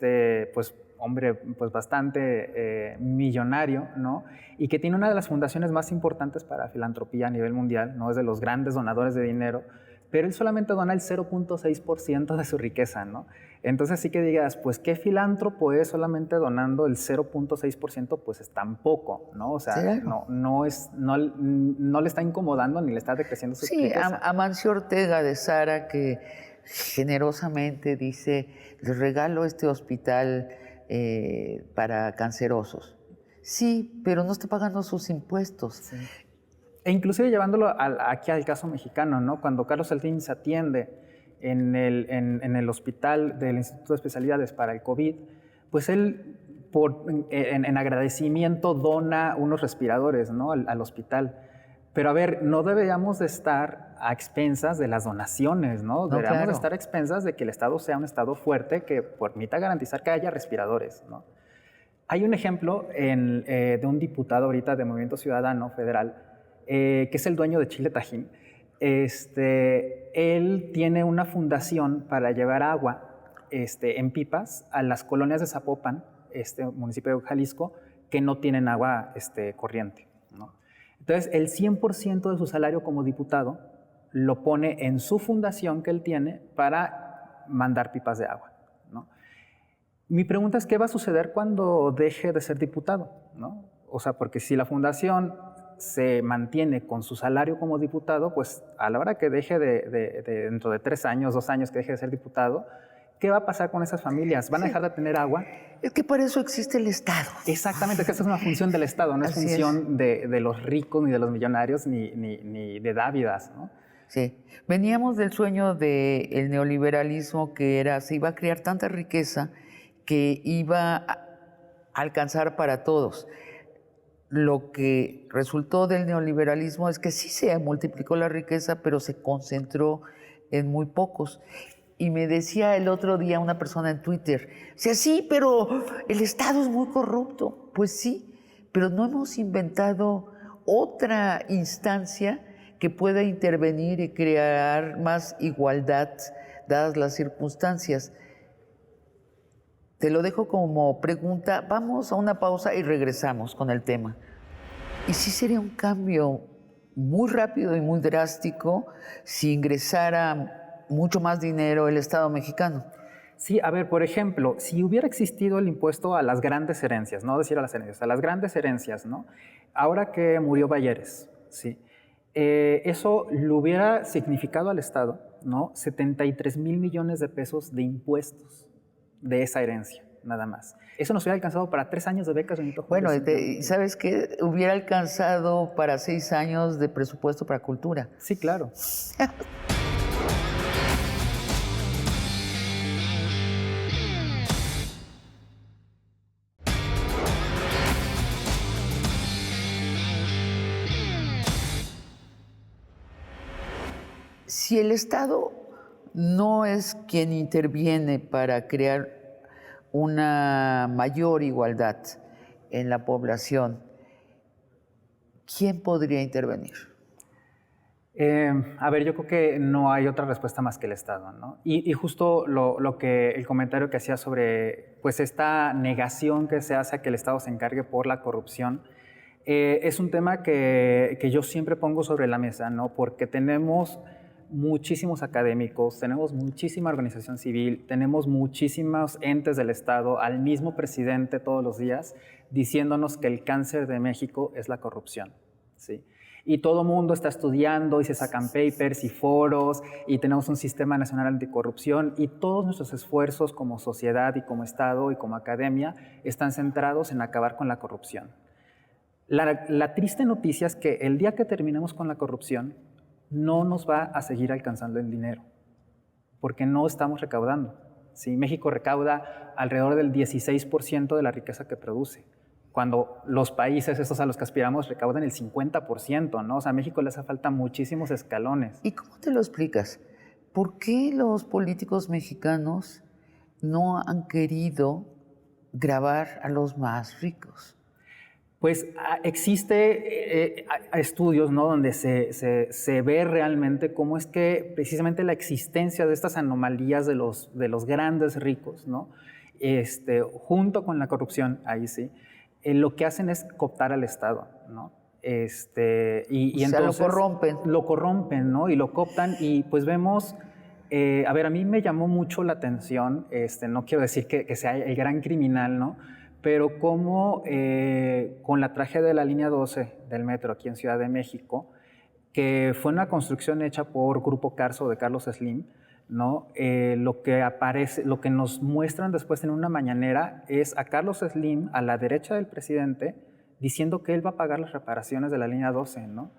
pues, hombre pues bastante millonario, ¿no? Y que tiene una de las fundaciones más importantes para filantropía a nivel mundial, ¿no? Es de los grandes donadores de dinero, pero él solamente dona el 0.6% de su riqueza, ¿no? Entonces sí que digas, pues qué filántropo es solamente donando el 0.6%, pues es tan poco, ¿no? O sea, no le está incomodando ni le está decreciendo su riqueza. Sí, Amancio Ortega de Sara, que generosamente dice, les regalo este hospital para cancerosos. Sí, pero no está pagando sus impuestos. Sí. E inclusive llevándolo aquí al caso mexicano, ¿no? Cuando Carlos Slim se atiende en el hospital del Instituto de Especialidades para el COVID, pues él en agradecimiento dona unos respiradores, ¿no? al hospital. Pero a ver, no deberíamos de estar a expensas de las donaciones, ¿no? Deberíamos de estar a expensas de que el Estado sea un Estado fuerte que permita garantizar que haya respiradores, ¿no? Hay un ejemplo de un diputado ahorita de Movimiento Ciudadano Federal, que es el dueño de Chile Tajín. Él tiene una fundación para llevar agua en pipas a las colonias de Zapopan, municipio de Jalisco, que no tienen agua corriente, ¿no? Entonces, el 100% de su salario como diputado lo pone en su fundación que él tiene para mandar pipas de agua, ¿no? Mi pregunta es, ¿qué va a suceder cuando deje de ser diputado, ¿no? O sea, porque si la fundación se mantiene con su salario como diputado, pues a la hora que deje dentro de 3 años, 2 años que deje de ser diputado, ¿qué va a pasar con esas familias? ¿Van a dejar de tener agua? Es que para eso existe el Estado. Exactamente, es que esa es una función del Estado, no es función de los ricos, ni de los millonarios, ni de dávidas, ¿no? Sí, veníamos del sueño del neoliberalismo que era, se iba a crear tanta riqueza que iba a alcanzar para todos. Lo que resultó del neoliberalismo es que sí se multiplicó la riqueza, pero se concentró en muy pocos. Y me decía el otro día una persona en Twitter, sí, pero el Estado es muy corrupto. Pues sí, pero no hemos inventado otra instancia que pueda intervenir y crear más igualdad dadas las circunstancias. Te lo dejo como pregunta. Vamos a una pausa y regresamos con el tema. Y sí sería un cambio muy rápido y muy drástico si ingresara mucho más dinero el Estado mexicano. Sí, a ver, por ejemplo, si hubiera existido el impuesto a las grandes herencias, no decir a las herencias, a las grandes herencias, ¿no? Ahora que murió Bayeres, ¿sí? Eso le hubiera significado al Estado, ¿no? 73,000 millones de pesos de impuestos de esa herencia, nada más. Eso nos hubiera alcanzado para 3 años de becas, Benito Juárez. Bueno, ¿sabes qué? Hubiera alcanzado para 6 años de presupuesto para cultura. Sí, claro. Si el Estado no es quien interviene para crear una mayor igualdad en la población, ¿quién podría intervenir? A ver, yo creo que no hay otra respuesta más que el Estado, ¿no? Y justo lo que el comentario que hacía sobre pues esta negación que se hace a que el Estado se encargue por la corrupción, es un tema que yo siempre pongo sobre la mesa, ¿no? Porque tenemos muchísimos académicos, tenemos muchísima organización civil, tenemos muchísimos entes del Estado, al mismo presidente todos los días, diciéndonos que el cáncer de México es la corrupción, ¿sí? Y todo mundo está estudiando y se sacan papers y foros y tenemos un sistema nacional anticorrupción y todos nuestros esfuerzos como sociedad y como Estado y como academia están centrados en acabar con la corrupción. La triste noticia es que el día que terminemos con la corrupción no nos va a seguir alcanzando el dinero porque no estamos recaudando. ¿Sí? México recauda alrededor del 16% de la riqueza que produce, cuando los países estos a los que aspiramos recaudan el 50%, ¿no? O sea, a México le hace falta muchísimos escalones. ¿Y cómo te lo explicas? ¿Por qué los políticos mexicanos no han querido grabar a los más ricos? Pues existe estudios, ¿no? Donde se ve realmente cómo es que precisamente la existencia de estas anomalías de los grandes ricos, ¿no? Junto con la corrupción, ahí sí, lo que hacen es cooptar al Estado, ¿no? Y O sea, entonces lo corrompen. Lo corrompen, ¿no? Y lo cooptan y pues vemos, a ver, a mí me llamó mucho la atención, no quiero decir que sea el gran criminal, ¿no? Pero cómo con la tragedia de la línea 12 del metro aquí en Ciudad de México, que fue una construcción hecha por Grupo Carso de Carlos Slim, ¿no? Lo que nos muestran después en una mañanera es a Carlos Slim, a la derecha del presidente, diciendo que él va a pagar las reparaciones de la línea 12, ¿no?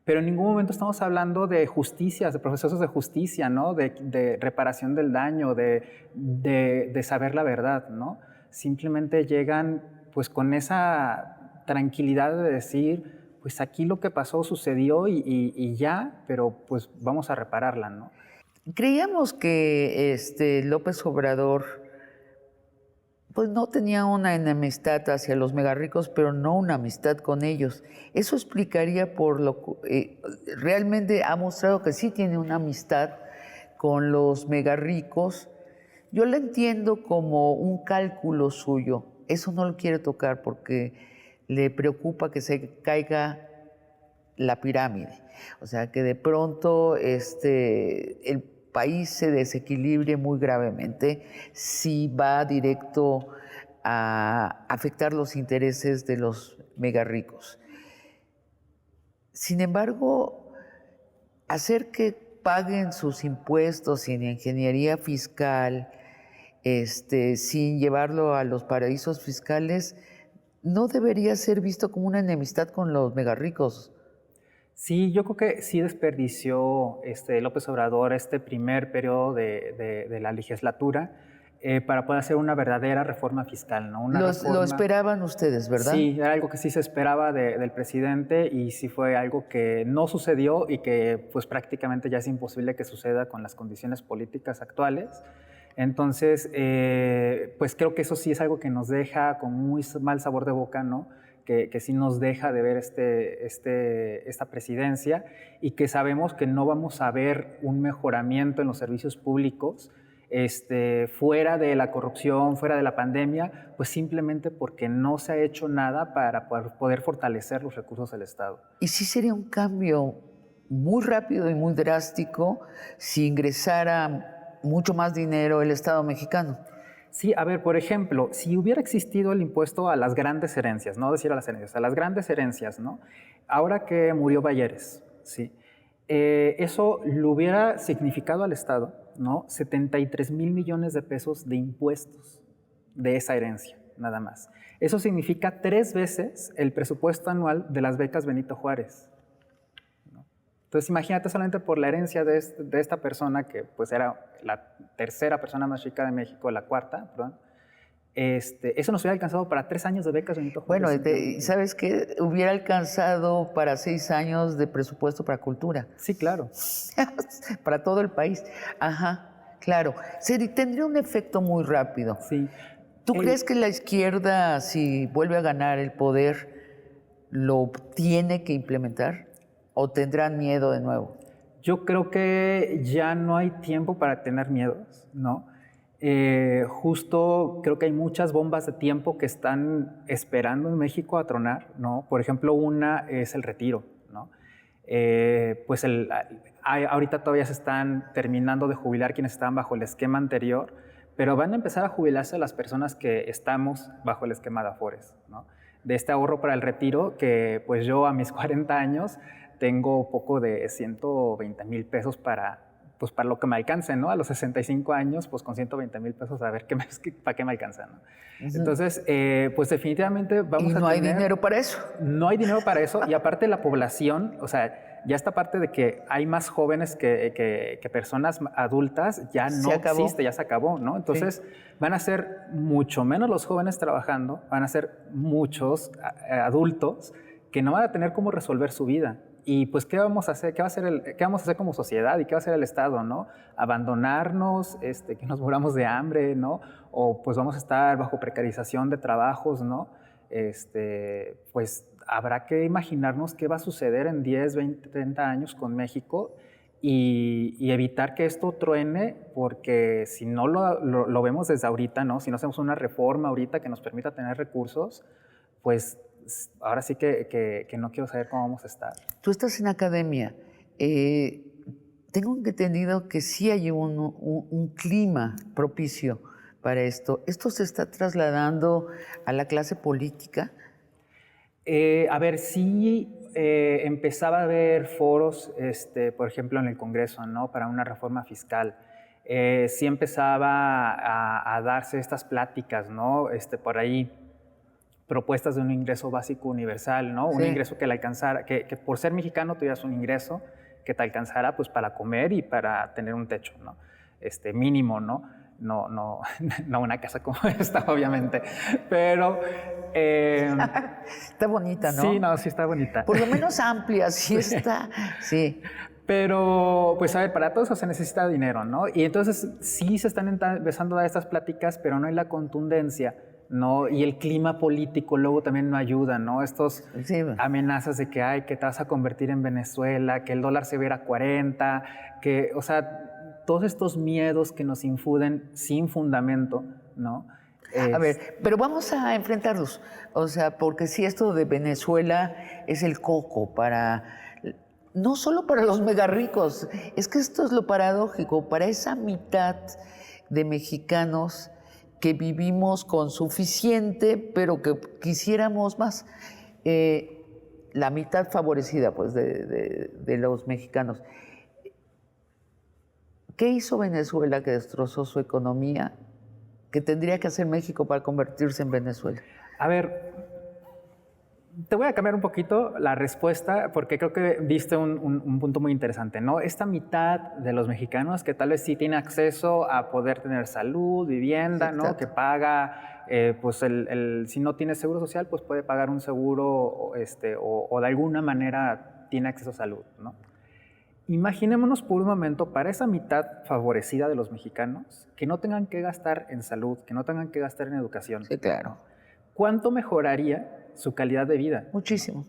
Pero en ningún momento estamos hablando de justicias, de procesos de justicia, ¿no? De reparación del daño, de saber la verdad, ¿no? Simplemente llegan pues con esa tranquilidad de decir, pues aquí lo que pasó sucedió y ya, pero pues vamos a repararla, ¿no? Creíamos que López Obrador pues no tenía una enemistad hacia los megarricos, pero no una amistad con ellos. Eso explicaría por lo que realmente ha mostrado que sí tiene una amistad con los megarricos. Yo la entiendo como un cálculo suyo. Eso no lo quiere tocar porque le preocupa que se caiga la pirámide. O sea, que de pronto el país se desequilibre muy gravemente si va directo a afectar los intereses de los megarricos. Sin embargo, hacer que paguen sus impuestos sin ingeniería fiscal, sin llevarlo a los paraísos fiscales, no debería ser visto como una enemistad con los megarricos. Sí, yo creo que sí desperdició López Obrador este primer periodo de la legislatura para poder hacer una verdadera reforma fiscal, ¿no? Lo esperaban ustedes, ¿verdad? Sí, era algo que sí se esperaba del presidente y sí fue algo que no sucedió y que pues prácticamente ya es imposible que suceda con las condiciones políticas actuales. Entonces, pues creo que eso sí es algo que nos deja con muy mal sabor de boca, ¿no? que sí nos deja de ver esta presidencia y que sabemos que no vamos a ver un mejoramiento en los servicios públicos fuera de la corrupción, fuera de la pandemia, pues simplemente porque no se ha hecho nada para poder fortalecer los recursos del Estado. Y sí sería un cambio muy rápido y muy drástico si ingresara mucho más dinero el Estado mexicano. Sí, a ver, por ejemplo, si hubiera existido el impuesto a las grandes herencias, no decir a las herencias, a las grandes herencias, ¿no? Ahora que murió Bayeres, ¿sí? Eso le hubiera significado al Estado, ¿no? 73,000 millones de pesos de impuestos de esa herencia, nada más. Eso significa 3 veces el presupuesto anual de las becas Benito Juárez. Entonces, imagínate solamente por la herencia de esta persona, que pues era la tercera persona más rica de México, la cuarta, perdón, eso nos hubiera alcanzado para 3 años de becas Benito Juárez. Bueno, ¿sabes qué? Hubiera alcanzado para 6 años de presupuesto para cultura. Sí, claro. Para todo el país. Ajá, claro. Tendría un efecto muy rápido. Sí. ¿Tú crees que la izquierda, si vuelve a ganar el poder, lo tiene que implementar? ¿O tendrán miedo de nuevo? Yo creo que ya no hay tiempo para tener miedos, ¿no? Justo creo que hay muchas bombas de tiempo que están esperando en México a tronar, ¿no? Por ejemplo, una es el retiro, ¿no? Pues ahorita todavía se están terminando de jubilar quienes estaban bajo el esquema anterior, pero van a empezar a jubilarse las personas que estamos bajo el esquema de Afores, ¿no? De este ahorro para el retiro, que pues yo a mis 40 años tengo poco de 120,000 pesos para lo que me alcance, ¿no? A los 65 años, pues con 120,000 pesos a ver para qué me alcanza, ¿no? Entonces, pues definitivamente vamos a tener... ¿Y no hay dinero para eso? No hay dinero para eso, y aparte la población, o sea, ya esta parte de que hay más jóvenes que personas adultas, ya no existe, ya se acabó, ¿no? Entonces, van a ser mucho menos los jóvenes trabajando, van a ser muchos adultos que no van a tener cómo resolver su vida. Y pues, ¿qué vamos a hacer? ¿Qué vamos a hacer como sociedad? ¿Y qué va a hacer el Estado, no? Abandonarnos, que nos muramos de hambre, ¿no? O pues vamos a estar bajo precarización de trabajos, ¿no? Pues habrá que imaginarnos qué va a suceder en 10, 20, 30 años con México y evitar que esto truene, porque si no lo vemos desde ahorita, ¿no? Si no hacemos una reforma ahorita que nos permita tener recursos, pues ahora sí que no quiero saber cómo vamos a estar. Tú estás en academia. Tengo entendido que sí hay un clima propicio para esto. ¿Esto se está trasladando a la clase política? A ver, sí empezaba a haber foros, por ejemplo, en el Congreso, ¿no? Para una reforma fiscal. Sí empezaba a darse estas pláticas, ¿no? Por ahí propuestas de un ingreso básico universal, ¿no? Un ingreso que le alcanzara, que por ser mexicano tuvieras un ingreso que te alcanzara pues para comer y para tener un techo, ¿no? Mínimo, ¿no? No una casa como esta, obviamente, pero... Está bonita, ¿no? Sí está bonita. Por lo menos amplia, sí está, sí. Pero, pues a ver, para todo eso se necesita dinero, ¿no? Y entonces sí se están empezando a dar estas pláticas, pero no hay la contundencia, ¿no? Y el clima político luego también no ayuda, ¿no? Estos amenazas de que te vas a convertir en Venezuela, que el dólar se viera a 40, o sea, todos estos miedos que nos infunden sin fundamento, ¿no? A ver, pero vamos a enfrentarlos, o sea, porque si esto de Venezuela es el coco no solo para los mega ricos, es que esto es lo paradójico, para esa mitad de mexicanos que vivimos con suficiente, pero que quisiéramos más. La mitad favorecida, pues, de los mexicanos. ¿Qué hizo Venezuela que destrozó su economía? ¿Qué tendría que hacer México para convertirse en Venezuela? A ver, te voy a cambiar un poquito la respuesta porque creo que diste un punto muy interesante, ¿no? Esta mitad de los mexicanos que tal vez sí tiene acceso a poder tener salud, vivienda, sí, ¿no? Que paga, pues si no tiene seguro social, pues puede pagar un seguro o de alguna manera tiene acceso a salud, ¿no? Imaginémonos por un momento para esa mitad favorecida de los mexicanos que no tengan que gastar en salud, que no tengan que gastar en educación. Sí, claro. ¿Cuánto mejoraría su calidad de vida. Muchísimo.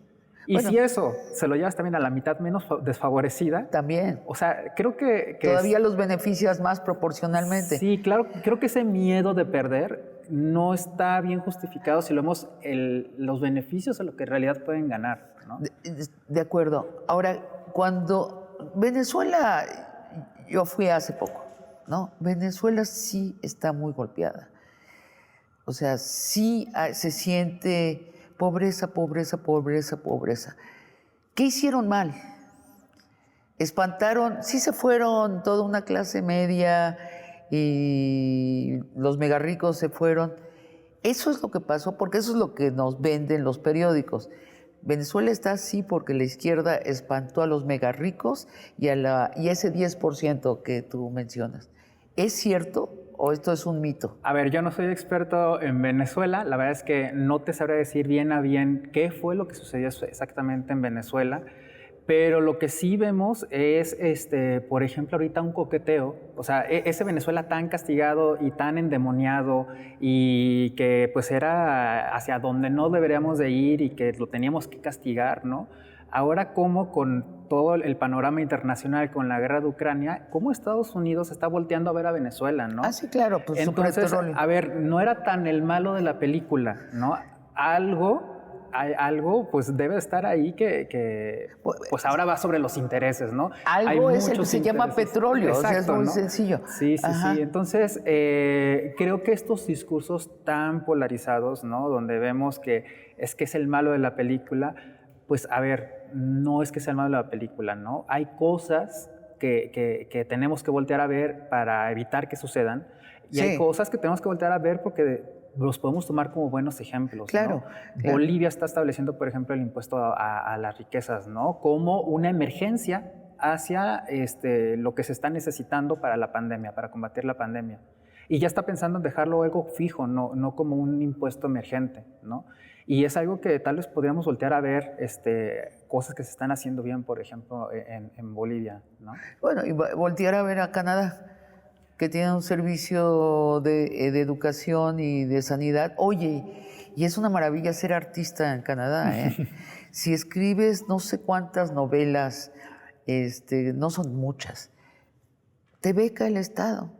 Y Bueno, si eso se lo llevas también a la mitad menos desfavorecida, también. o sea, creo que Todavía los beneficias más proporcionalmente. sí, claro, creo que ese miedo de perder no está bien justificado si lo vemos los beneficios a lo que en realidad pueden ganar, ¿no? De acuerdo. Ahora, cuando Venezuela, yo fui hace poco, ¿no? Venezuela sí está muy golpeada. O sea, sí se siente pobreza, pobreza, pobreza, pobreza. ¿Qué hicieron mal? Espantaron, sí se fueron toda una clase media y los megarricos se fueron. Eso es lo que pasó, porque eso es lo que nos venden los periódicos. Venezuela está así porque la izquierda espantó a los megarricos y a ese 10% que tú mencionas. ¿Es cierto o esto es un mito? A ver, yo no soy experto en Venezuela, la verdad es que no te sabré decir bien a bien qué fue lo que sucedió exactamente en Venezuela, pero lo que sí vemos es, por ejemplo, ahorita un coqueteo, o sea, ese Venezuela tan castigado y tan endemoniado y que pues era hacia donde no deberíamos de ir y que lo teníamos que castigar, ¿no? Ahora como con todo el panorama internacional, con la guerra de Ucrania, cómo Estados Unidos está volteando a ver a Venezuela, ¿no? Ah, sí, claro, pues Entonces, su petróleo. a ver, no era tan el malo de la película, ¿no? Algo pues debe estar ahí que pues ahora va sobre los intereses, ¿no? Algo Hay es el que muchos se llama intereses. petróleo, Exacto, o sea, es muy ¿no? sencillo. Sí, sí, Ajá. sí. Entonces, creo que estos discursos tan polarizados, ¿no? Donde vemos que es el malo de la película, pues a ver, no es que sea el malo de la película, ¿no? Hay cosas que tenemos que voltear a ver para evitar que sucedan y hay Sí. cosas que tenemos que voltear a ver porque los podemos tomar como buenos ejemplos, Claro, ¿no? claro. Bolivia está estableciendo, por ejemplo, el impuesto a las riquezas, ¿no? Como una emergencia hacia lo que se está necesitando para la pandemia, para combatir la pandemia. Y ya está pensando en dejarlo algo fijo, no como un impuesto emergente, ¿no? Y es algo que tal vez podríamos voltear a ver, cosas que se están haciendo bien, por ejemplo, en Bolivia, ¿no? Bueno, y voltear a ver a Canadá, que tiene un servicio de educación y de sanidad. Oye, y es una maravilla ser artista en Canadá, ¿eh? Si escribes no sé cuántas novelas, no son muchas, te beca el Estado.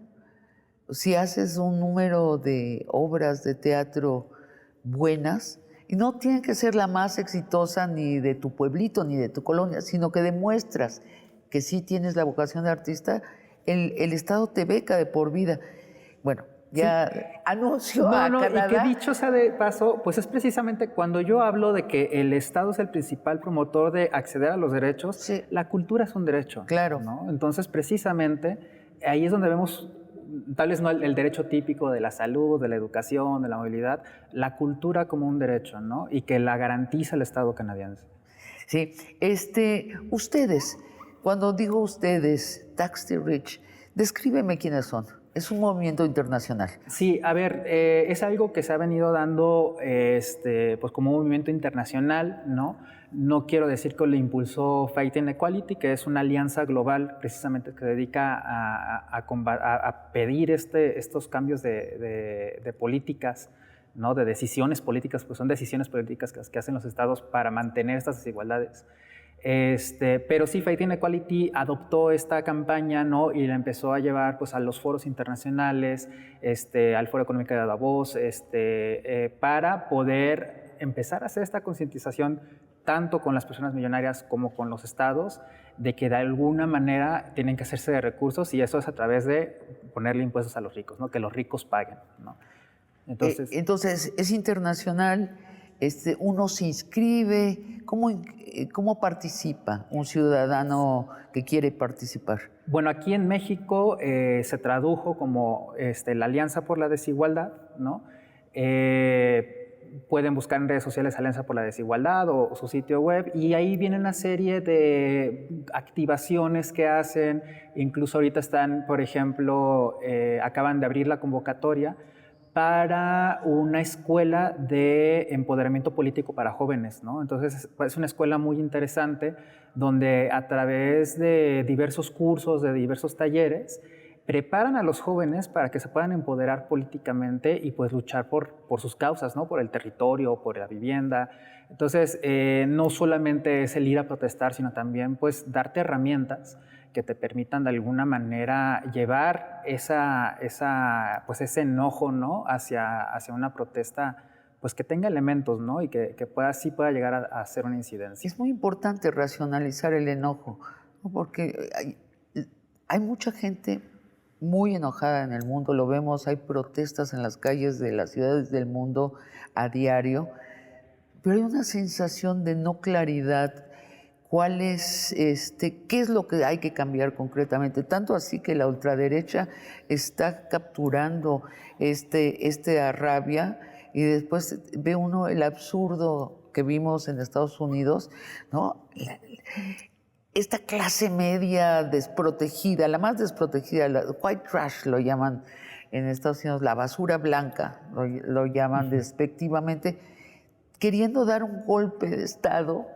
Si haces un número de obras de teatro buenas, y no tiene que ser la más exitosa ni de tu pueblito ni de tu colonia, sino que demuestras que sí tienes la vocación de artista, el Estado te beca de por vida. Bueno, ya Sí. anunció a Canadá. Y que dicho sea de paso, pues es precisamente cuando yo hablo de que el Estado es el principal promotor de acceder a los derechos, Sí. la cultura es un derecho. Claro. ¿No? Entonces, precisamente, ahí es donde vemos, tal vez no el derecho típico de la salud, de la educación, de la movilidad, la cultura como un derecho, ¿no? Y que la garantiza el Estado canadiense. Sí, ustedes, cuando digo ustedes, Tax the Rich, descríbeme quiénes son. Es un movimiento internacional. Sí, a ver, es algo que se ha venido dando pues como un movimiento internacional, ¿no? No quiero decir que lo impulsó Fight and Equality, que es una alianza global precisamente que se dedica a pedir estos cambios de políticas, ¿no? De decisiones políticas, pues son decisiones políticas que hacen los estados para mantener estas desigualdades. Pero sí, Fight and Equality adoptó esta campaña, ¿no? Y la empezó a llevar pues, a los foros internacionales, al Foro Económico de Davos, para poder empezar a hacer esta concientización tanto con las personas millonarias como con los estados, de que de alguna manera tienen que hacerse de recursos y eso es a través de ponerle impuestos a los ricos, ¿no? Que los ricos paguen, ¿no? Entonces, es internacional, uno se inscribe, ¿cómo participa un ciudadano que quiere participar? Bueno, aquí en México se tradujo como la Alianza por la Desigualdad, ¿no? Pueden buscar en redes sociales Alianza por la Desigualdad o su sitio web y ahí viene una serie de activaciones que hacen, incluso ahorita están, por ejemplo, acaban de abrir la convocatoria para una escuela de empoderamiento político para jóvenes, ¿no? Entonces es una escuela muy interesante donde a través de diversos cursos, de diversos talleres, preparan a los jóvenes para que se puedan empoderar políticamente y pues luchar por sus causas, ¿no? Por el territorio, por la vivienda. Entonces, no solamente es el ir a protestar, sino también pues darte herramientas que te permitan de alguna manera llevar pues ese enojo, ¿no? hacia una protesta pues que tenga elementos, ¿no? Y que sí pueda llegar a hacer una incidencia. Es muy importante racionalizar el enojo, ¿no? Porque hay mucha gente muy enojada en el mundo, lo vemos, hay protestas en las calles de las ciudades del mundo a diario, pero hay una sensación de no claridad. ¿Cuál es, qué es lo que hay que cambiar concretamente? Tanto así que la ultraderecha está capturando esta rabia, y después ve uno el absurdo que vimos en Estados Unidos, ¿no? Esta clase media desprotegida, la más desprotegida, la white trash lo llaman en Estados Unidos, la basura blanca, lo llaman despectivamente, queriendo dar un golpe de Estado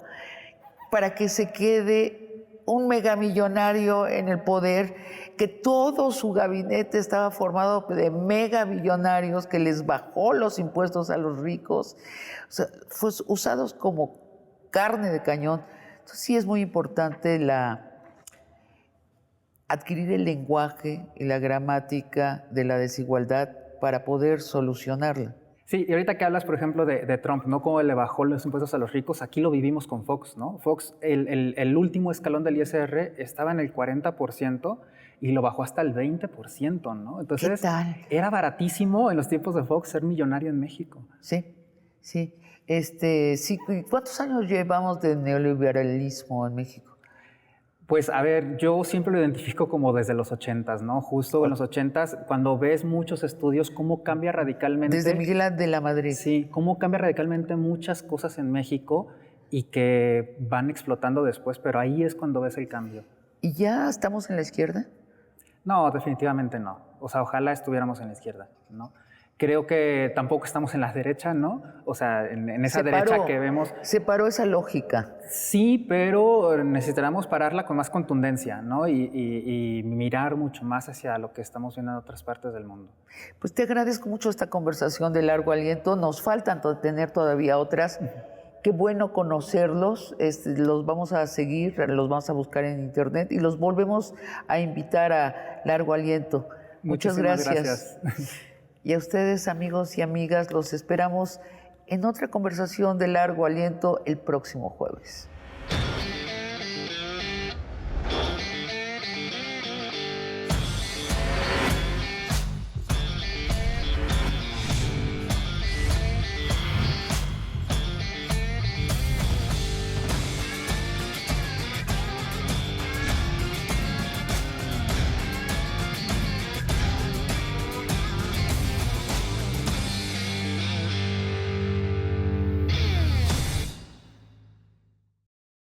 para que se quede un megamillonario en el poder, que todo su gabinete estaba formado de megabillonarios, que les bajó los impuestos a los ricos, o sea, fue usados como carne de cañón. Entonces sí es muy importante adquirir el lenguaje y la gramática de la desigualdad para poder solucionarla. Sí, y ahorita que hablas, por ejemplo, de Trump, ¿no? Cómo le bajó los impuestos a los ricos, aquí lo vivimos con Fox, ¿no? Fox, el último escalón del ISR estaba en el 40% y lo bajó hasta el 20%, ¿no? Entonces, ¿qué tal? Era baratísimo en los tiempos de Fox ser millonario en México. Sí, sí. Sí, ¿cuántos años llevamos de neoliberalismo en México? Pues a ver, yo siempre lo identifico como desde los 80s, ¿no? Justo en los 80s, cuando ves muchos estudios, cómo cambia radicalmente. Desde Miguel de la Madrid. Sí, cómo cambia radicalmente muchas cosas en México y que van explotando después, pero ahí es cuando ves el cambio. ¿Y ya estamos en la izquierda? No, definitivamente no. O sea, ojalá estuviéramos en la izquierda, ¿no? Creo que tampoco estamos en la derecha, ¿no? O sea, en esa derecha que vemos. Se paró esa lógica. Sí, pero necesitamos pararla con más contundencia, ¿no? Y mirar mucho más hacia lo que estamos viendo en otras partes del mundo. Pues te agradezco mucho esta conversación de largo aliento. Nos faltan tener todavía otras. Qué bueno conocerlos. Los vamos a seguir, los vamos a buscar en internet y los volvemos a invitar a largo aliento. Muchas gracias. Y a ustedes, amigos y amigas, los esperamos en otra conversación de largo aliento el próximo jueves.